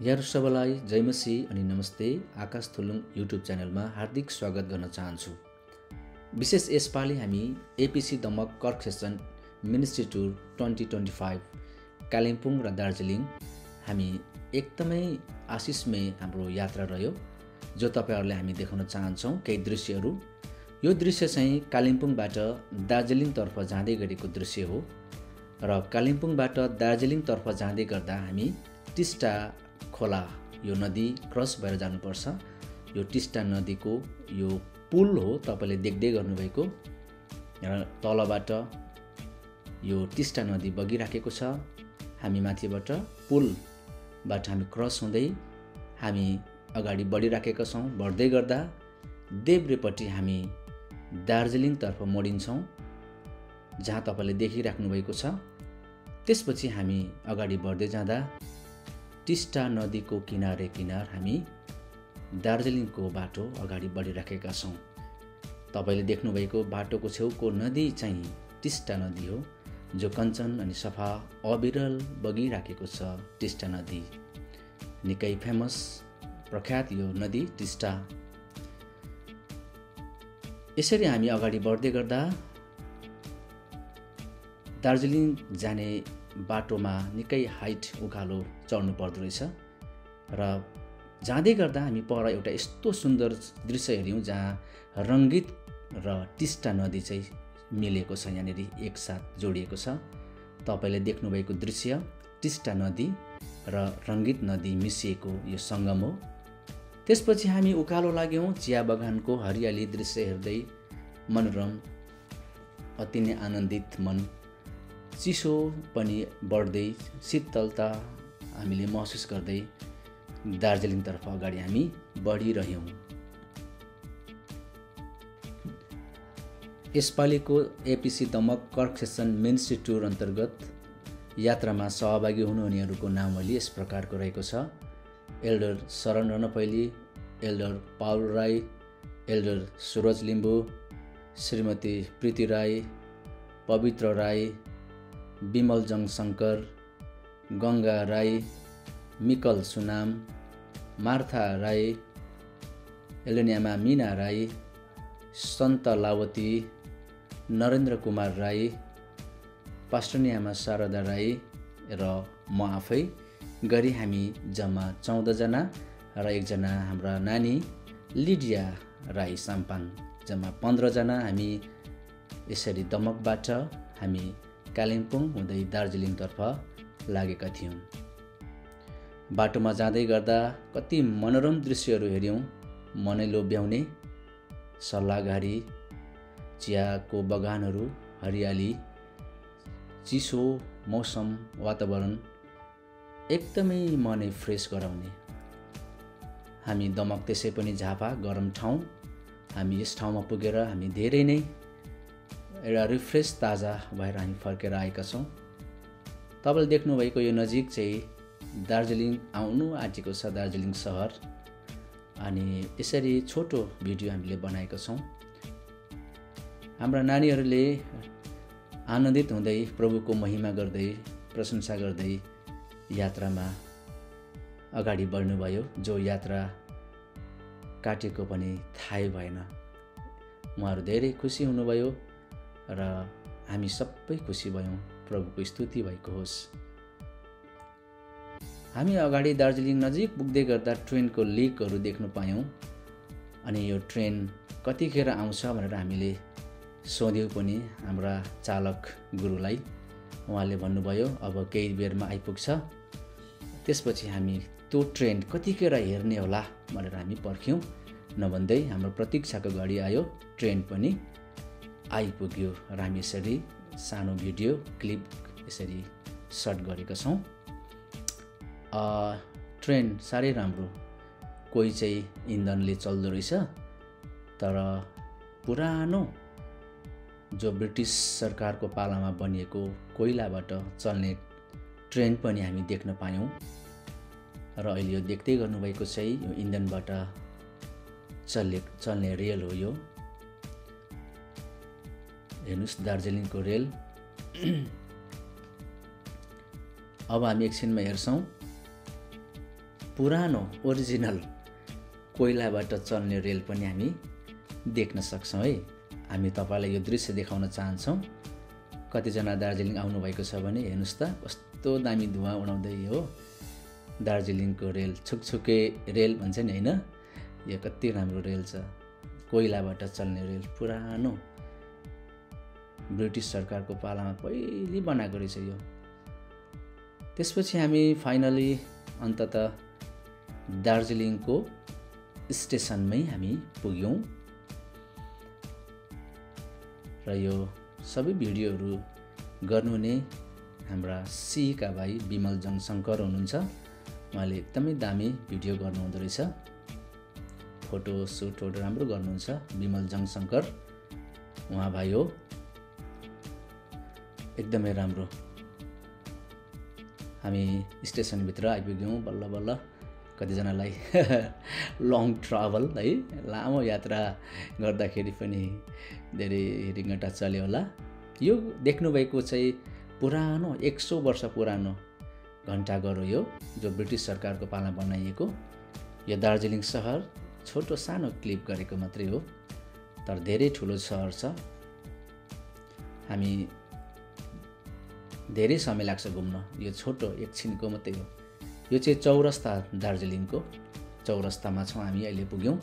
यहाँहरु सबैलाई जय मसी अनि नमस्ते। आकाश थुलुङ युट्युब च्यानलमा हार्दिक स्वागत गर्न चाहन्छु। विशेष यसपालि हामी एपिसी दमक कर्क सेसन मिनिस्ट्री टुर 2025 कालिम्पोङ र दार्जिलिङ हामी एकदमै आशिषमय हाम्रो यात्रा रह्यो, जो तपाईहरुलाई हामी देखाउन चाहन्छौं केही दृश्यहरू। यो दृश्य चाहिँ कालिम्पोङबाट दार्जिलिङ तर्फ जाँदै गरेको दृश्य हो र कालिम्पोङबाट दार्जिलिङ तर्फ जाँदै गर्दा हामी टिस्टा खोला यो नदी क्रस भएर जानुपर्छ। यो टिस्टा नदीको यो पुल हो, तपाईले देख्दै गर्नुभएको र तलबाट यो टिस्टा नदी बगिराखेको छ। हामी माथिबाट पुलबाट हामी क्रस हुँदै हामी अगाडि बढिराखेका छौं। बढ्दै गर्दा देब्रेपट्टि हामी दार्जिलिङ तर्फ मोडिन्छौं, जहाँ तपाईले देखिराख्नु भएको छ। त्यसपछि हामी अगाडि बढ्दै जाँदा टिस्टा नदीको किनारे किनार हामी दार्जिलिङको बाटो अगाडि बढिराखेका छौं। तपाईले देख्नुभएको बाटोको छेउको नदी चाहिँ टिस्टा नदी हो, जो कञ्चन अनि सफा अविरल बगिराखेको छ। टिस्टा नदी निकै फेमस प्रख्यात यो नदी टिस्टा। यसरी हामी अगाडि बढ्दै गर्दा दार्जिलिङ जाने बाटोमा निकै हाइट उकालो चढ्नु पर्दो रहेछ र जाँदै गर्दा हामी पर एउटा यस्तो सुन्दर दृश्य हेर्यौं, जहाँ रङ्गित र टिस्टा नदी चाहिँ मिलेको छ, यहाँनिर एकसाथ जोडिएको छ। तपाईले देख्नुभएको दृश्य टिस्टा नदी र रङ्गित नदी मिसिएको यो सङ्गम हो। त्यसपछि हामी उकालो लाग्यौं, चिया बगानको हरियाली दृश्य हेर्दै मनोरम, अति नै आनन्दित मन, चिसो पनि बढ्दै शीतलता हामीले महसुस गर्दै दार्जिलिङ तर्फ अगाडि हामी बढिरह्यौं। यसपालिको एपिसी दमक कर्क सेसन मिनिस्ट्री टुर अन्तर्गत यात्रामा सहभागी हुनुहुनेहरूको नामावली यस प्रकारको रहेको छ। एल्डर शरण रनपैली, एल्डर पाउल राई, एल्डर सुरज लिम्बू, श्रीमती प्रीति राई, पवित्र राई, विमल जङ शङ्कर, गङ्गा राई, मिकल सुनाम, मार्था राई, एलेनियामा मीना राई, सन्त लावती, नरेन्द्र कुमार राई, पास्टरनियामा शारदा राई र म आफै गरी हामी जम्मा 14 जना र एकजना हाम्रा नानी लिडिया राई साम्पाङ, जम्मा 15 जना हामी यसरी दमकबाट हामी कालिम्पोङ हुँदै दार्जिलिङतर्फ लागेका थियौं। बाटोमा जाँदै गर्दा कति मनोरम दृश्यहरू हेर्यौं, मनै लोभ्याउने सल्लाघारी, चियाको बगानहरू, हरियाली, चिसो मौसम, वातावरण एकदमै मनै फ्रेस गराउने। हामी दमक त्यसै पनि झापा गरम ठाउँ, हामी यस ठाउँमा पुगेर हामी धेरै नै एउटा रिफ्रेस ताजा भएर हामी फर्केर आएका छौं। तपाईले देख्नुभएको यो नजिक चाहिँ दार्जिलिङ आउनु आँटेको छ, दार्जिलिङ शहर। अनि यसरी छोटो भिडियो हामीले बनाएका छौं। हाम्रा नानीहरूले आनन्दित हुँदै प्रभुको महिमा गर्दै प्रशंसा गर्दै यात्रामा अगाडि बढ्नुभयो, जो यात्रा काटेको पनि थाहै भएन। उहाँहरू धेरै खुसी हुनुभयो र हामी सबै खुसी भयौं। प्रभुको स्तुति भएको होस्। हामी अगाडि दार्जिलिङ नजिक पुग्दै गर्दा ट्रेनको लिकहरू देख्न पायौं। अनि यो ट्रेन कतिखेर आउँछ भनेर हामीले सोध्यौं पनि हाम्रा चालक गुरुलाई। उहाँले भन्नुभयो अब केही बेरमा आइपुग्छ। त्यसपछि हामी त्यो ट्रेन कतिखेर हेर्ने होला भनेर हामी पर्ख्यौं। नभन्दै हाम्रो प्रतीक्षाको घडी आयो, ट्रेन पनि आइपुग्यो र हामी यसरी सानो भिडियो क्लिप यसरी शट गरेका छौं। ट्रेन साह्रै राम्रो, कोही चाहिँ इन्धनले चल्दो रहेछ, तर पुरानो जो ब्रिटिस सरकारको पालामा बनिएको कोइलाबाट चल्ने ट्रेन पनि हामी देख्न पायौं। र अहिले यो देख्दै गर्नुभएको चाहिँ यो इन्धनबाट चल्ने रेल हो। यो हेर्नुस् दार्जिलिङको रेल। अब हामी एकछिनमा हेर्छौं पुरानो ओरिजिनल कोइलाबाट चल्ने रेल पनि हामी देख्न सक्छौँ है। हामी तपाईँलाई यो दृश्य देखाउन चाहन्छौँ। कतिजना दार्जिलिङ आउनुभएको छ भने हेर्नुहोस् त कस्तो दामी धुवा उडाउँदै हो दार्जिलिङको रेल। छुकछुके रेल भन्छ नि होइन, यो कति राम्रो रेल छ, कोइलाबाट चल्ने रेल, पुरानो ब्रिटिस सरकारको पालामा पहिले बनाएको रहेछ यो। त्यसपछि हामी फाइनली अन्ततः दार्जिलिङको स्टेसनमै हामी पुग्यौँ र यो सबै भिडियोहरू गर्नुहुने हाम्रा सीका भाइ विमल जङशङ्कर हुनुहुन्छ। उहाँले एकदमै दामी भिडियो गर्नुहुँदो रहेछ, फोटो सुटहरू राम्रो गर्नुहुन्छ। विमल जङशङ्कर उहाँ भाइ हो, एकदमै राम्रो। हामी स्टेसनभित्र आइपुग्यौँ बल्ल बल्ल। कतिजनालाई लङ ट्राभल है, लामो यात्रा गर्दाखेरि पनि धेरै रिङ्गटा चल्यो होला। यो देख्नुभएको चाहिँ पुरानो 100 वर्ष पुरानो घण्टाघर हो यो, जो ब्रिटिस सरकारको पालामा बनाइएको। यो दार्जिलिङ सहर छोटो सानो क्लिप गरेको मात्रै हो, तर धेरै ठुलो सहर छ। हामी धेरै समय लाग्छ घुम्न, यो छोटो एकछिनको मात्रै हो। यो चाहिँ चौरस्ता, दार्जिलिङको चौरस्तामा छौँ हामी, अहिले पुग्यौँ।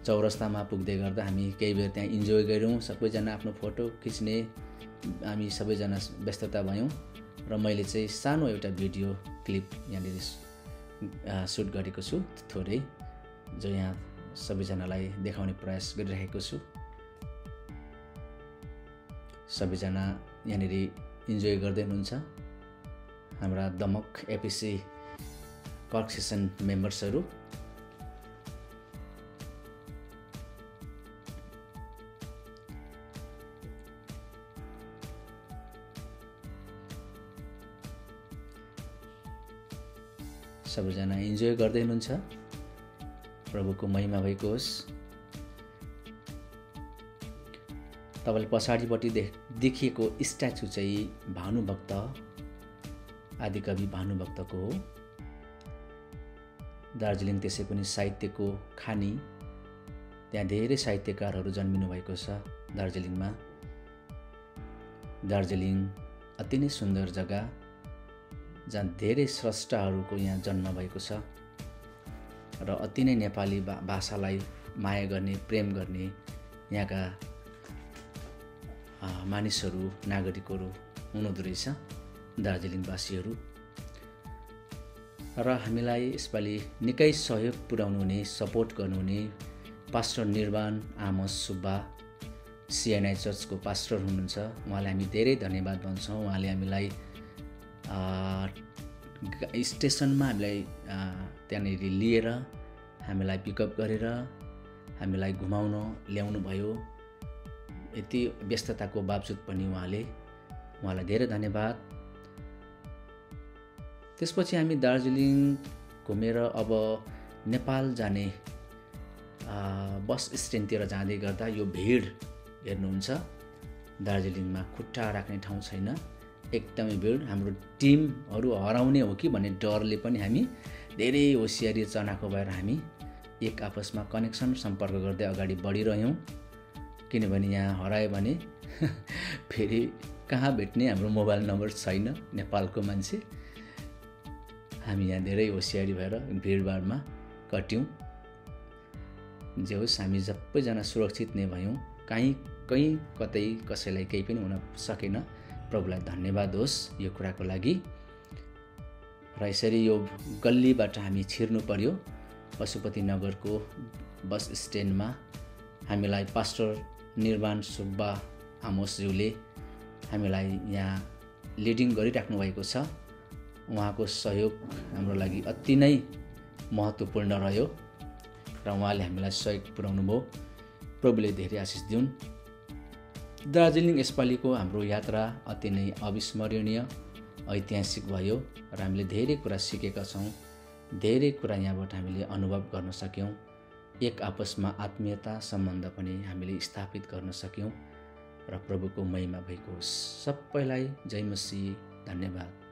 चौरस्तामा पुग्दै गर्दा हामी केही बेर त्यहाँ इन्जोय गऱ्यौँ, सबैजना आफ्नो फोटो खिच्ने हामी सबैजना व्यस्तता भयौँ र मैले चाहिँ सानो एउटा भिडियो क्लिप यहाँनिर सुट गरेको छु थोरै, जो यहाँ सबैजनालाई देखाउने प्रयास गरिरहेको छु। सबैजना यहाँनिर इन्जोय गर्दै हुनुहुन्छ। हाम्रा दमक एपिसी कर्क सेसन मेम्बर्सहरू। सबैजना इन्जोय गर्दै हुनुहुन्छ। प्रभुको महिमा भएको होस्। तपाईँले पछाडिपट्टि देखिएको स्ट्याचु चाहिँ भानुभक्त, आदिकवि भानुभक्तको हो। दार्जिलिङ त्यसै पनि साहित्यको खानी, त्यहाँ धेरै साहित्यकारहरू जन्मिनु भएको छ दार्जिलिङमा। दार्जिलिङ अति नै सुन्दर जग्गा, जहाँ धेरै स्रष्टाहरूको यहाँ जन्म भएको छ र अति नै नेपाली भाषालाई माया गर्ने, प्रेम गर्ने यहाँका मानिसहरू, नागरिकहरू हुनुहुँदो रहेछ दार्जिलिङवासीहरू। र हामीलाई यसपालि निकै सहयोग पुर्याउनु हुने, सपोर्ट गर्नुहुने पास्टर निर्वाण आमोस सुब्बा सिएनआई चर्चको पास्टर हुनुहुन्छ। उहाँलाई हामी धेरै धन्यवाद भन्छौँ। उहाँले हामीलाई स्टेसनमा हामीलाई त्यहाँनिर लिएर हामीलाई पिकअप गरेर हामीलाई घुमाउन ल्याउनु भयो। यति व्यस्तताको बावजुद पनि उहाँलाई धेरै धन्यवाद। त्यसपछि हामी दार्जिलिङ घुमेर अब नेपाल जाने बस स्ट्यान्डतिर जाँदै गर्दा यो भिड हेर्नुहुन्छ, दार्जिलिङमा खुट्टा राख्ने ठाउँ छैन, एकदमै भिड। हाम्रो टिमहरू हराउने हो कि भन्ने डरले पनि हामी धेरै होसियारी चनाखो भएर हामी एक आपसमा कनेक्सन सम्पर्क गर्दै अगाडि बढिरह्यौँ। किनभने यहाँ हरायो भने फेरि कहाँ भेट्ने, हाम्रो मोबाइल नम्बर छैन नेपालको मान्छे। हामी यहाँ धेरै होसियारी भएर भिडभाडमा कट्यौँ। जे होस्, हामी सबैजना सुरक्षित नै भयौँ। कहीँ कतै कसैलाई केही पनि हुन सकेन। प्रभुलाई धन्यवाद होस् यो कुराको लागि। र यसरी यो गल्लीबाट हामी छिर्नु पर्यो। पशुपतिनगरको बस स्ट्यान्डमा हामीलाई पास्टर निर्वाण सुब्बा आमोसज्यूले हामीलाई यहाँ लिडिङ गरिराख्नु भएको छ। उहाँको सहयोग हाम्रो लागि अति नै महत्त्वपूर्ण रह्यो र उहाँले हामीलाई सहयोग पुर्याउनु भयो। प्रभुले धेरै आशिष दिउन्। दार्जिलिङ यसपालिको हाम्रो यात्रा अति नै अविस्मरणीय, ऐतिहासिक भयो र हामीले धेरै कुरा सिकेका छौँ। धेरै कुरा यहाँबाट हामीले अनुभव गर्न सक्यौँ। एक आपसमा आत्मीयता सम्बन्ध पनि हामीले स्थापित गर्न सक्यौँ र प्रभुको महिमा भएको होस्। सबैलाई जय मसीह, धन्यवाद।